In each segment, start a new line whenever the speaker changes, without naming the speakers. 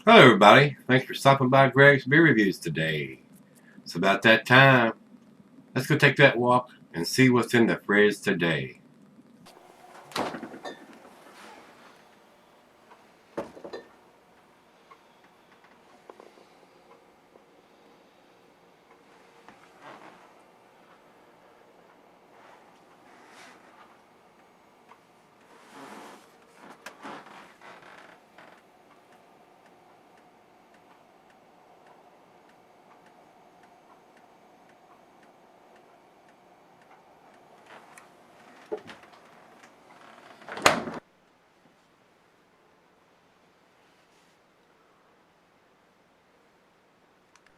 Hello everybody, thanks for stopping by Gregsbeerreviews today. It's about that time. Let's go take that walk and see what's in the fridge today.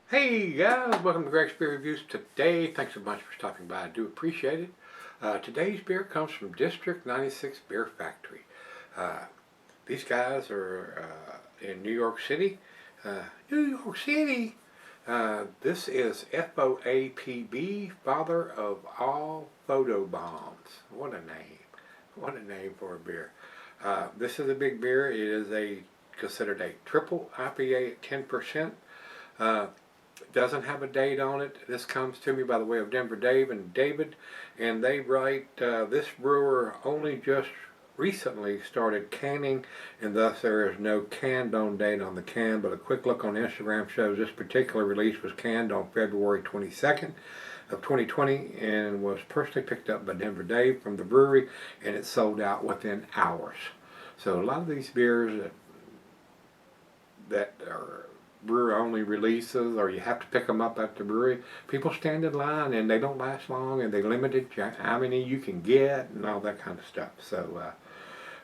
Hey guys, welcome to Gregsbeerreviews today. Thanks so much for stopping by. I do appreciate it. Today's beer comes from District 96 Beer Factory. These guys are in New York City. New York City! This is FOAPB, father of all photo bombs. What a name. What a name for a beer. This is a big beer. It is considered a triple IPA at 10%. Doesn't have a date on it. This comes to me by the way of Denver Dave and David, and they write, this brewer only just recently started canning, and thus there is no canned on date on the can, but a quick look on Instagram shows this particular release was canned on February 22nd of 2020 and was personally picked up by Denver Dave from the brewery, and it sold out within hours. So a lot of these beers that are brewer only releases, or you have to pick them up at the brewery, people stand in line and they don't last long, and they limited how many you can get and all that kind of stuff. So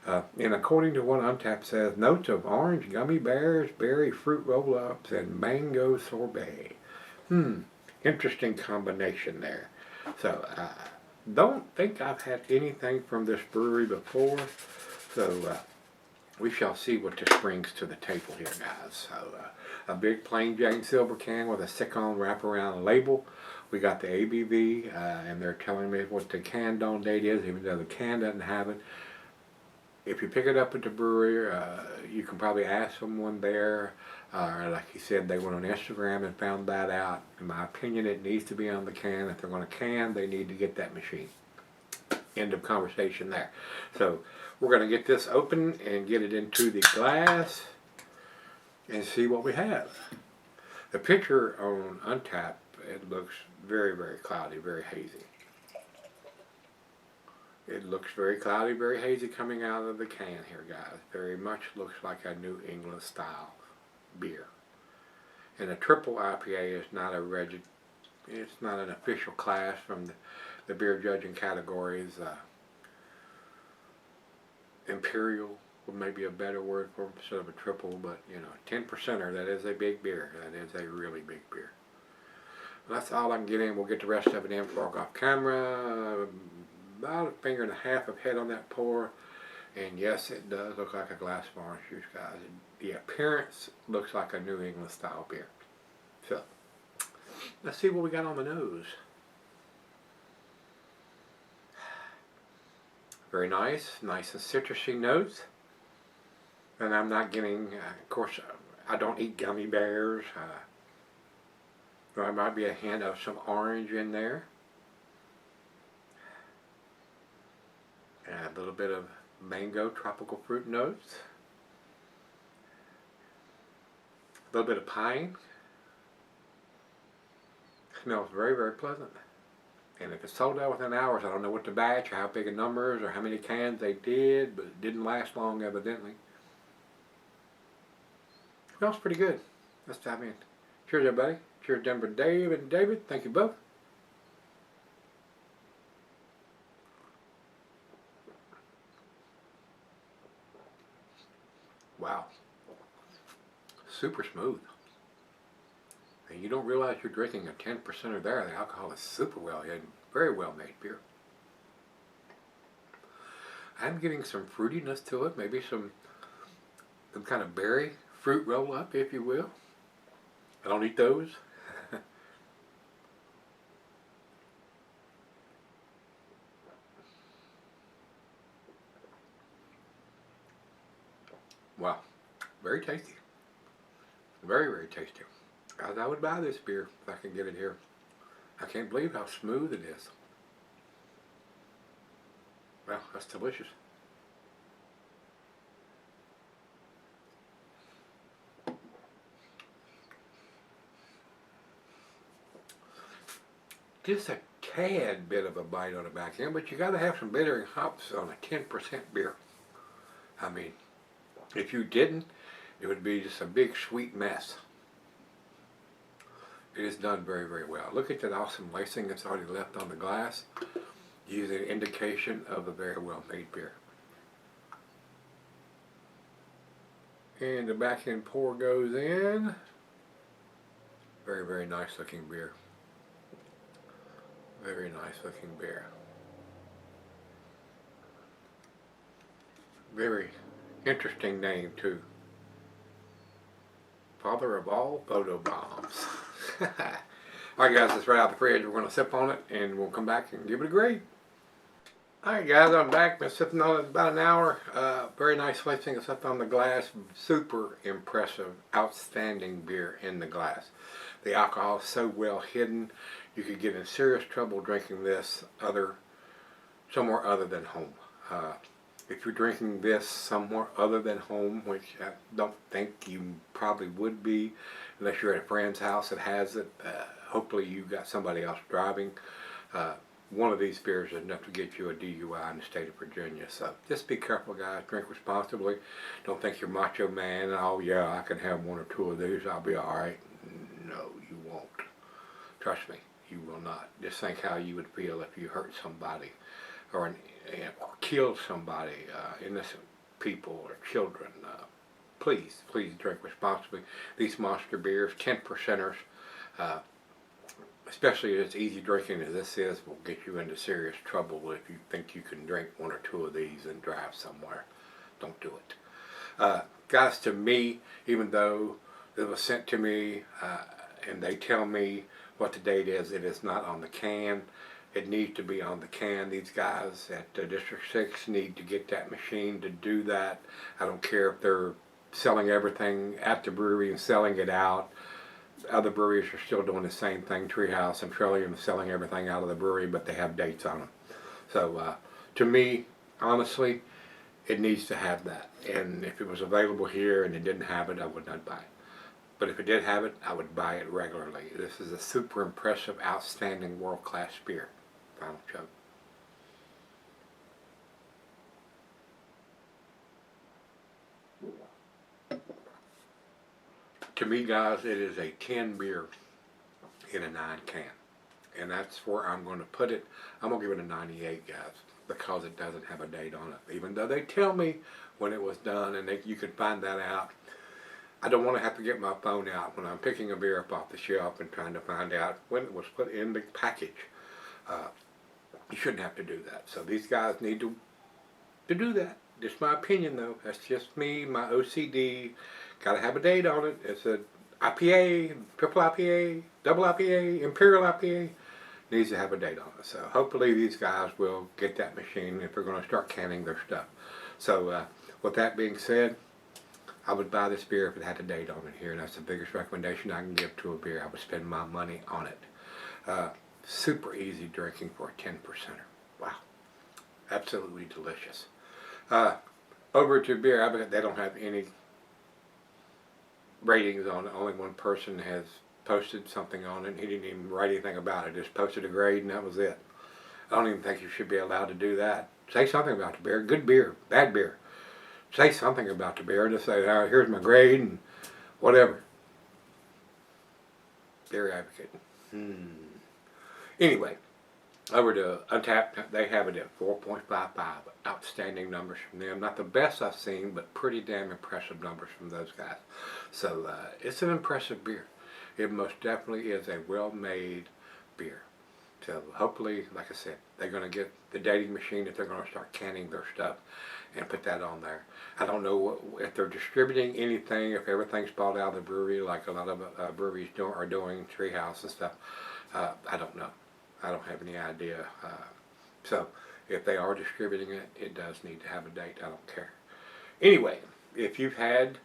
and according to what Untappd says, notes of orange gummy bears, berry fruit roll-ups, and mango sorbet. Interesting combination there. So don't think I've had anything from this brewery before, so we shall see what this brings to the table here, guys. So a big plain Jane silver can with a stick-on wraparound label. We got the ABV, and they're telling me what the canned on date is, even though the can doesn't have it. If you pick it up at the brewery, you can probably ask someone there. Like you said, they went on Instagram and found that out. In my opinion, it needs to be on the can. If they're going to can, they need to get that machine. End of conversation there. So we're going to get this open and get it into the glass and see what we have. The picture on Untappd, it looks very, very cloudy, very hazy. It looks very cloudy, very hazy coming out of the can here, guys. Very much looks like a New England style beer. And a triple IPA is not it's not an official class from the beer judging categories. Imperial would maybe a better word for it instead of a triple, but you know, 10%er, that is a big beer. That is a really big beer. Well, that's all I can get in. We'll get the rest of it in for off camera. About a finger and a half of head on that pour, and yes, it does look like a glass of orange juice, guys. The appearance looks like a New England style beer. So let's see what we got on the nose. Very nice and citrusy notes. And I'm not getting, of course, I don't eat gummy bears. There might be a hint of some orange in there. And a little bit of mango tropical fruit notes. A little bit of pine. Smells very, very pleasant. And if it's sold out within hours, I don't know what the batch or how big a numbers or how many cans they did, but it didn't last long evidently. Smells pretty good. Let's dive in. Cheers everybody. Cheers Denver Dave and David. Thank you both. Wow. Super smooth. And you don't realize you're drinking a 10%er there. The alcohol is super well hidden. Very well made beer. I'm getting some fruitiness to it. Maybe some kind of berry fruit roll up, if you will. I don't eat those. Wow. Very tasty. Very, very tasty. I would buy this beer if I can get it here. I can't believe how smooth it is. Well, that's delicious. Just a tad bit of a bite on the back end, but you got to have some bittering hops on a 10% beer. I mean, if you didn't, it would be just a big sweet mess. It is done very, very well. Look at that awesome lacing that's already left on the glass. Gives an indication of a very well made beer. And the back end pour goes in. Very, very nice looking beer. Very nice looking beer. Very interesting name too. Father of all photo bombs. Alright guys, it's right out the fridge. We're going to sip on it and we'll come back and give it a grade. Alright guys, I'm back. Been sipping on it about an hour. Very nice lacing. It's up on the glass. Super impressive, outstanding beer in the glass. The alcohol is so well hidden. You could get in serious trouble drinking this somewhere other than home. If you're drinking this somewhere other than home, which I don't think you probably would be, unless you're at a friend's house that has it, hopefully you got somebody else driving. One of these beers is enough to get you a DUI in the state of Virginia. So just be careful, guys. Drink responsibly. Don't think you're macho man. Oh yeah, I can have one or two of these. I'll be all right. No, you won't. Trust me, you will not. Just think how you would feel if you hurt somebody or killed somebody, innocent people or children. Please drink responsibly. These monster beers, 10%ers, especially as easy drinking as this is, will get you into serious trouble if you think you can drink one or two of these and drive somewhere. Don't do it. Guys, to me, even though it was sent to me and they tell me what the date is, it is not on the can. It needs to be on the can. These guys at District 6 need to get that machine to do that. I don't care if they're selling everything at the brewery and selling it out. Other breweries are still doing the same thing. Treehouse and Trillium is selling everything out of the brewery, but they have dates on them. So to me, honestly, it needs to have that. And if it was available here and it didn't have it, I would not buy it. But if it did have it, I would buy it regularly. This is a super impressive, outstanding, world-class beer. Final chug. To me, guys, it is a 10 beer in a 9 can. And that's where I'm going to put it. I'm going to give it a 98, guys, because it doesn't have a date on it. Even though they tell me when it was done, and you can find that out. I don't want to have to get my phone out when I'm picking a beer up off the shelf and trying to find out when it was put in the package. You shouldn't have to do that. So these guys need to do that. Just my opinion, though. That's just me, my OCD. Got to have a date on it. It's a IPA, triple IPA, double IPA, Imperial IPA. Needs to have a date on it. So hopefully these guys will get that machine if they're going to start canning their stuff. So with that being said, I would buy this beer if it had a date on it here. And that's the biggest recommendation I can give to a beer. I would spend my money on it. Super easy drinking for a 10%er. Wow. Absolutely delicious. Over to beer, they don't have any ratings on it. Only one person has posted something on it, and he didn't even write anything about it. Just posted a grade, and that was it. I don't even think you should be allowed to do that. Say something about the beer. Good beer, bad beer. Say something about the beer. Just say, oh, here's my grade, and whatever. Beer advocate. Anyway, over to Untapped, they have it at 4.55. Outstanding numbers from them. Not the best I've seen, but pretty damn impressive numbers from those guys. So it's an impressive beer. It most definitely is a well-made beer. So hopefully, like I said, they're going to get the dating machine if they're going to start canning their stuff and put that on there. I don't know if they're distributing anything, if everything's bought out of the brewery like a lot of breweries are doing, Treehouse and stuff. I don't know. I don't have any idea. So if they are distributing it, it does need to have a date. I don't care. Anyway, if you've had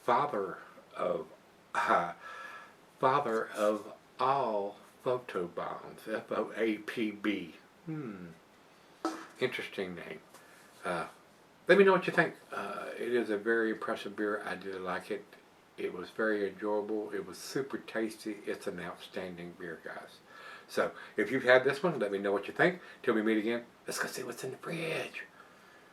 Father of Father of all photobombs, F-O-A-P-B. Interesting name. Let me know what you think. It is a very impressive beer. I did like it. It was very enjoyable. It was super tasty. It's an outstanding beer, guys. So, if you've had this one, let me know what you think. Till we meet again, let's go see what's in the fridge.